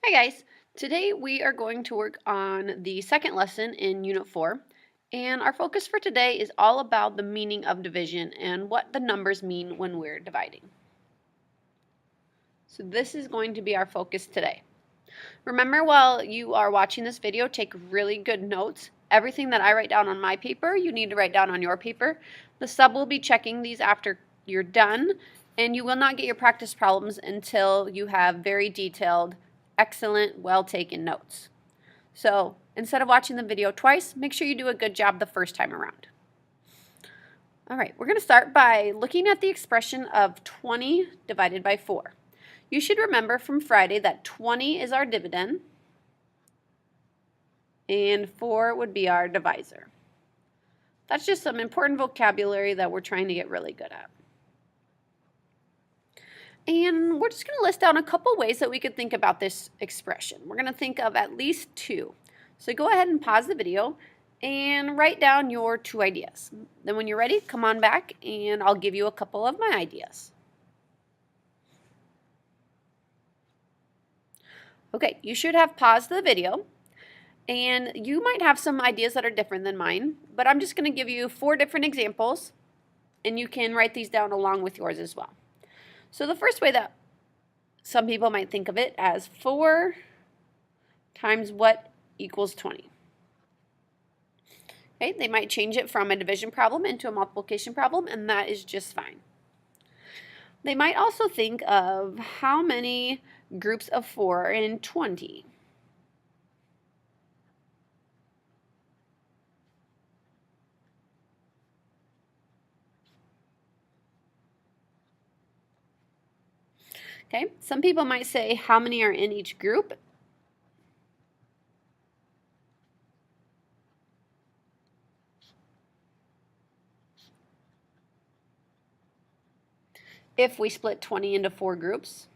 Hi guys, today we are going to work on the second lesson in Unit 4, and our focus for today is all about the meaning of division and what the numbers mean when we're dividing. So this is going to be our focus today. Remember, while you are watching this video, take really good notes. Everything that I write down on my paper, you need to write down on your paper. The sub will be checking these after you're done, and you will not get your practice problems until you have very detailed, excellent, well-taken notes. So instead of watching the video twice, make sure you do a good job the first time around. All right, we're going to start by looking at the expression of 20 divided by 4. You should remember from Friday that 20 is our dividend and 4 would be our divisor. That's just some important vocabulary that we're trying to get really good at. And we're just going to list down a couple ways that we could think about this expression. We're going to think of at least 2. So go ahead and pause the video and write down your 2 ideas. Then when you're ready, come on back and I'll give you a couple of my ideas. Okay, you should have paused the video, and you might have some ideas that are different than mine, but I'm just going to give you 4 different examples, and you can write these down along with yours as well. So the first way that some people might think of it as 4 times what equals 20. Okay, they might change it from a division problem into a multiplication problem, and that is just fine. They might also think of how many groups of 4 are in 20. Okay, some people might say how many are in each group. If we split 20 into 4 groups.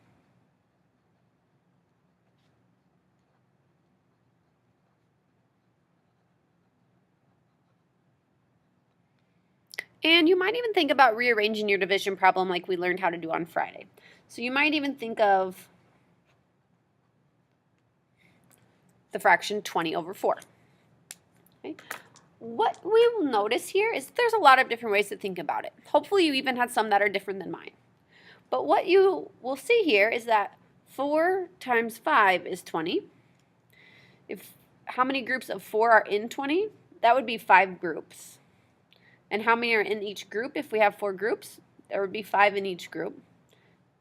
And you might even think about rearranging your division problem like we learned how to do on Friday. So you might even think of the fraction 20 over 4. Okay. What we will notice here is there's a lot of different ways to think about it. Hopefully you even had some that are different than mine. But what you will see here is that 4 times 5 is 20. How many groups of 4 are in 20? That would be 5 groups. And how many are in each group? If we have 4 groups, there would be 5 in each group.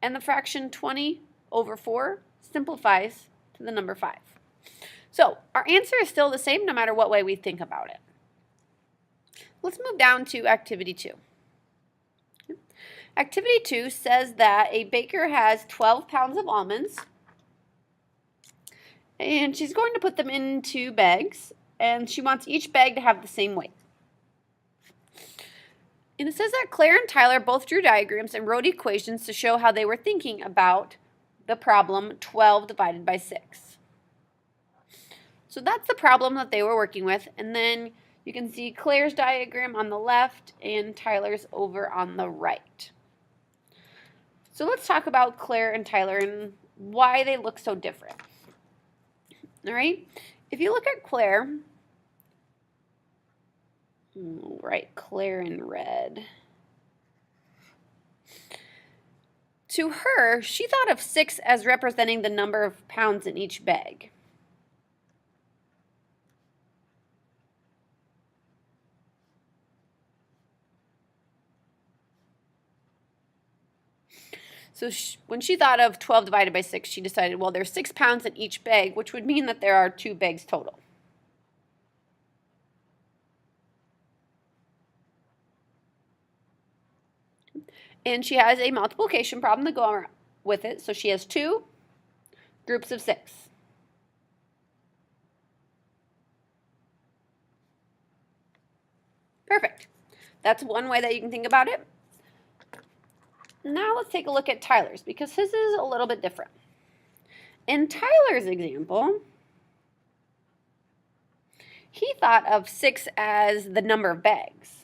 And the fraction 20 over 4 simplifies to the number 5. So our answer is still the same no matter what way we think about it. Let's move down to activity 2. Activity 2 says that a baker has 12 pounds of almonds, and she's going to put them into bags, and she wants each bag to have the same weight. And it says that Claire and Tyler both drew diagrams and wrote equations to show how they were thinking about the problem 12 divided by 6. So that's the problem that they were working with, and then you can see Claire's diagram on the left and Tyler's over on the right. So let's talk about Claire and Tyler and why they look so different. All right, if you look at Claire, right, Claire in red. To her, she thought of 6 as representing the number of pounds in each bag. So when she thought of 12 divided by 6, she decided, well, there's 6 pounds in each bag, which would mean that there are 2 bags total. And she has a multiplication problem to go with it. So she has 2 groups of 6. Perfect. That's one way that you can think about it. Now let's take a look at Tyler's, because his is a little bit different. In Tyler's example, he thought of 6 as the number of bags.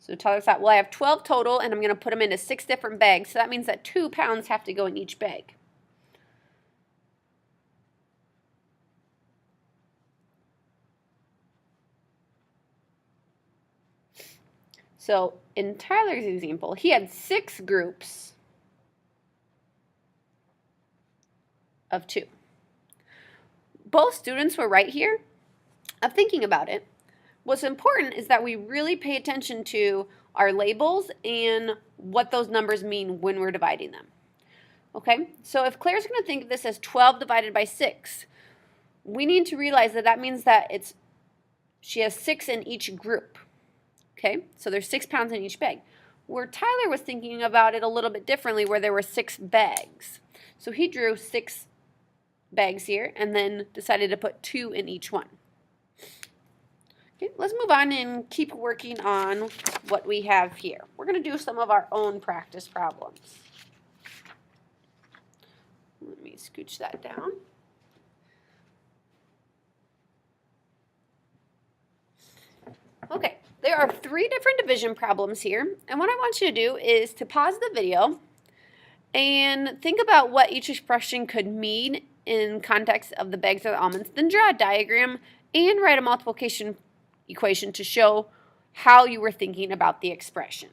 So Tyler thought, well, I have 12 total, and I'm going to put them into 6 different bags. So that means that 2 pounds have to go in each bag. So in Tyler's example, he had 6 groups of 2. Both students were right here of thinking about it. What's important is that we really pay attention to our labels and what those numbers mean when we're dividing them. Okay, so if Claire's going to think of this as 12 divided by 6, we need to realize that that means that she has 6 in each group. Okay, so there's 6 pounds in each bag. Where Tyler was thinking about it a little bit differently, where there were 6 bags. So he drew 6 bags here and then decided to put 2 in each one. Okay, let's move on and keep working on what we have here. We're going to do some of our own practice problems. Let me scooch that down. Okay, there are 3 different division problems here, and what I want you to do is to pause the video and think about what each expression could mean in context of the bags or the almonds, then draw a diagram and write a multiplication equation to show how you were thinking about the expression.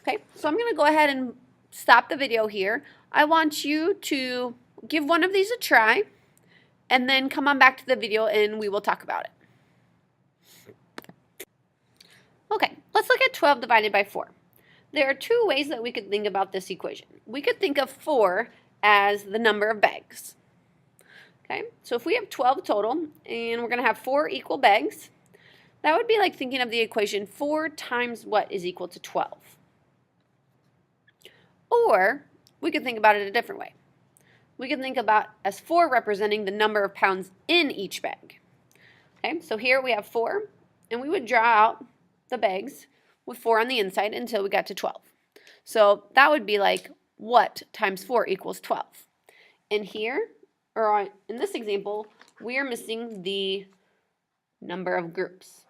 Okay, so I'm going to go ahead and stop the video here. I want you to give one of these a try and then come on back to the video and we will talk about it. Okay, let's look at 12 divided by 4. There are 2 ways that we could think about this equation. We could think of 4 as the number of bags. Okay, so if we have 12 total and we're going to have 4 equal bags, that would be like thinking of the equation 4 times what is equal to 12. Or we could think about it a different way. We could think about as 4 representing the number of pounds in each bag. Okay, so here we have 4, and we would draw out the bags with 4 on the inside until we got to 12. So that would be like what times 4 equals 12. And here, or in this example, we are missing the number of groups.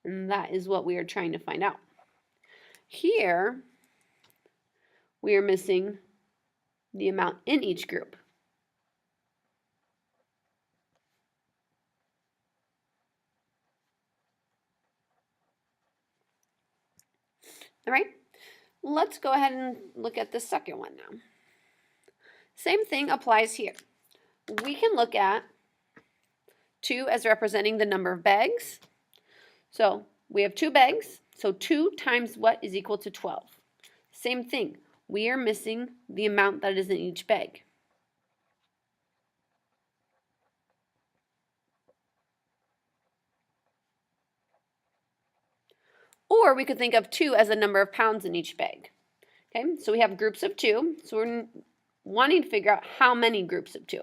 And that is what we are trying to find out. Here, we are missing the amount in each group. All right, let's go ahead and look at the second one now. Same thing applies here. We can look at 2 as representing the number of bags. So we have 2 bags, so 2 times what is equal to 12. Same thing, we are missing the amount that is in each bag. Or we could think of 2 as the number of pounds in each bag. Okay, so we have groups of 2, so we're wanting to figure out how many groups of 2.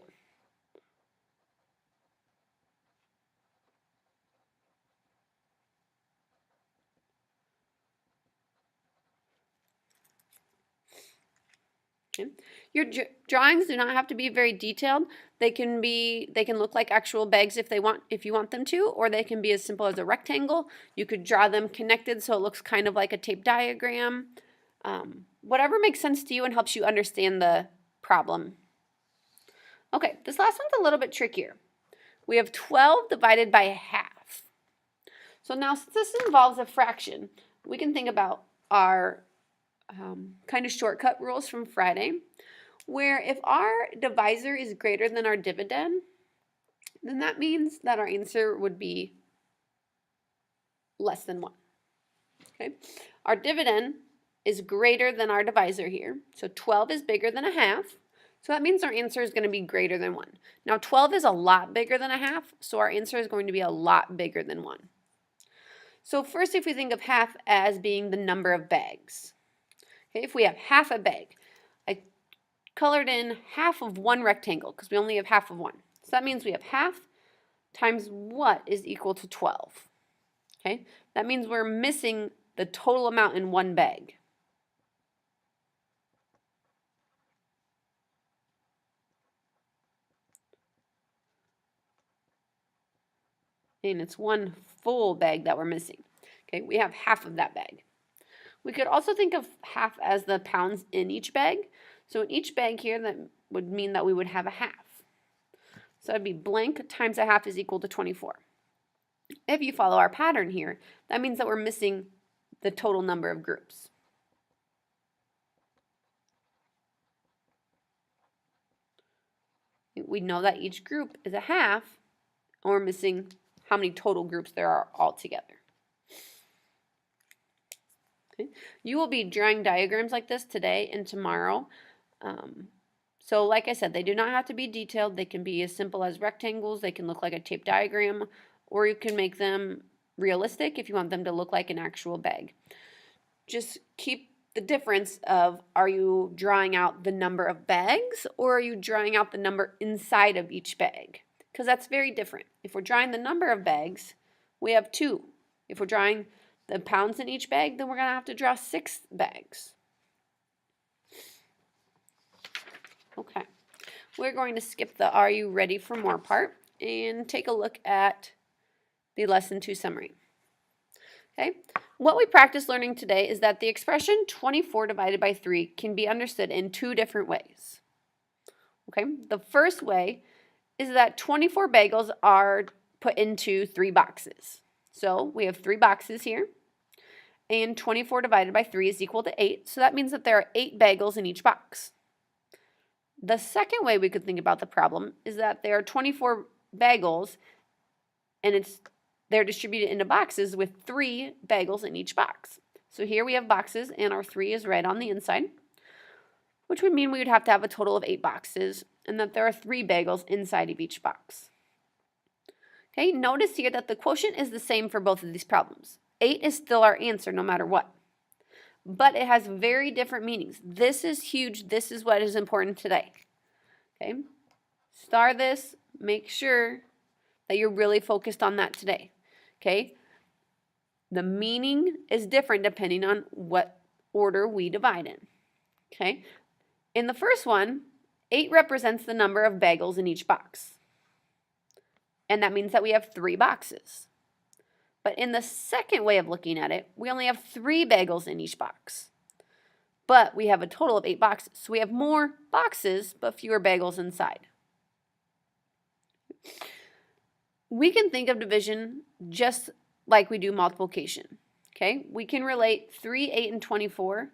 Okay. Your drawings do not have to be very detailed. They can look like actual bags if you want them to, or they can be as simple as a rectangle. You could draw them connected so it looks kind of like a tape diagram. Whatever makes sense to you and helps you understand the problem. Okay, this last one's a little bit trickier. We have 12 divided by half. So now since this involves a fraction, we can think about our kind of shortcut rules from Friday, where if our divisor is greater than our dividend, then that means that our answer would be less than 1. Okay, our dividend is greater than our divisor here, so 12 is bigger than a half, so that means our answer is going to be greater than 1. Now 12 is a lot bigger than a half, so our answer is going to be a lot bigger than 1. So first, if we think of half as being the number of bags, okay, if we have half a bag, I colored in half of one rectangle because we only have half of one. So that means we have half times what is equal to 12. Okay, that means we're missing the total amount in one bag. and it's one full bag that we're missing. Okay, we have half of that bag. We could also think of half as the pounds in each bag. So in each bag here, that would mean that we would have a half. So that'd be blank times a half is equal to 24. If you follow our pattern here, that means that we're missing the total number of groups. We know that each group is a half, and we're missing how many total groups there are altogether. Okay. You will be drawing diagrams like this today and tomorrow. So like I said, they do not have to be detailed. They can be as simple as rectangles. They can look like a tape diagram, or you can make them realistic if you want them to look like an actual bag. Just keep the difference of, are you drawing out the number of bags, or are you drawing out the number inside of each bag? Because that's very different. If we're drawing the number of bags, we have 2. If we're drawing the pounds in each bag, then we're going to have to draw 6 bags. Okay, we're going to skip the "Are you ready for more" part and take a look at the lesson 2 summary. Okay, what we practiced learning today is that the expression 24 divided by 3 can be understood in 2 different ways. Okay, the first way is that 24 bagels are put into 3 boxes. So we have 3 boxes here, and 24 divided by 3 is equal to 8, so that means that there are 8 bagels in each box. The second way we could think about the problem is that there are 24 bagels, and they're distributed into boxes with 3 bagels in each box. So here we have boxes, and our 3 is right on the inside, which would mean we would have to have a total of 8 boxes, and that there are 3 bagels inside of each box. Okay, notice here that the quotient is the same for both of these problems. 8 is still our answer no matter what. But it has very different meanings. This is huge. This is what is important today. Okay? Star this. Make sure that you're really focused on that today. Okay? The meaning is different depending on what order we divide in. Okay? In the first one, 8 represents the number of bagels in each box. And that means that we have 3 boxes. But in the second way of looking at it, we only have 3 bagels in each box. But we have a total of 8 boxes. So we have more boxes, but fewer bagels inside. We can think of division just like we do multiplication. Okay? We can relate 3, 8, and 24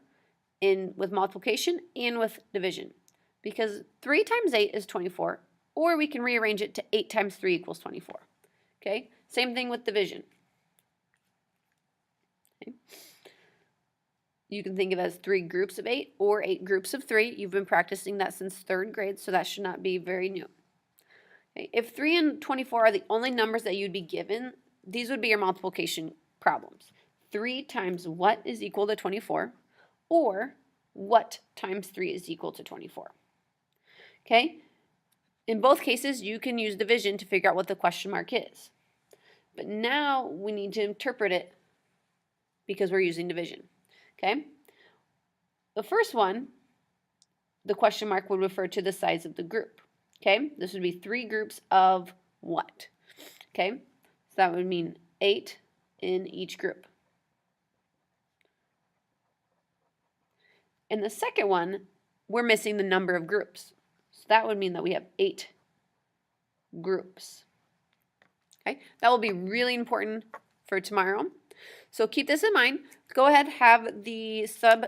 with multiplication and with division. Because 3 times 8 is 24, or we can rearrange it to 8 times 3 equals 24. Okay? Same thing with division. Okay. You can think of it as 3 groups of 8 or 8 groups of 3. You've been practicing that since 3rd grade, so that should not be very new. Okay. If 3 and 24 are the only numbers that you'd be given, these would be your multiplication problems. 3 times what is equal to 24, or what times 3 is equal to 24. Okay? In both cases, you can use division to figure out what the question mark is. But now we need to interpret it because we're using division. Okay? The first one, the question mark would refer to the size of the group. Okay? This would be 3 groups of what? Okay? So that would mean 8 in each group. In the second one, we're missing the number of groups. So that would mean that we have 8 groups. Okay? That will be really important for tomorrow. So keep this in mind. Go ahead, have the sub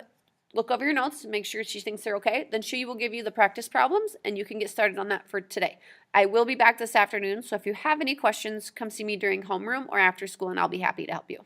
look over your notes, make sure she thinks they're okay. Then she will give you the practice problems, and you can get started on that for today. I will be back this afternoon, so if you have any questions, come see me during homeroom or after school, and I'll be happy to help you.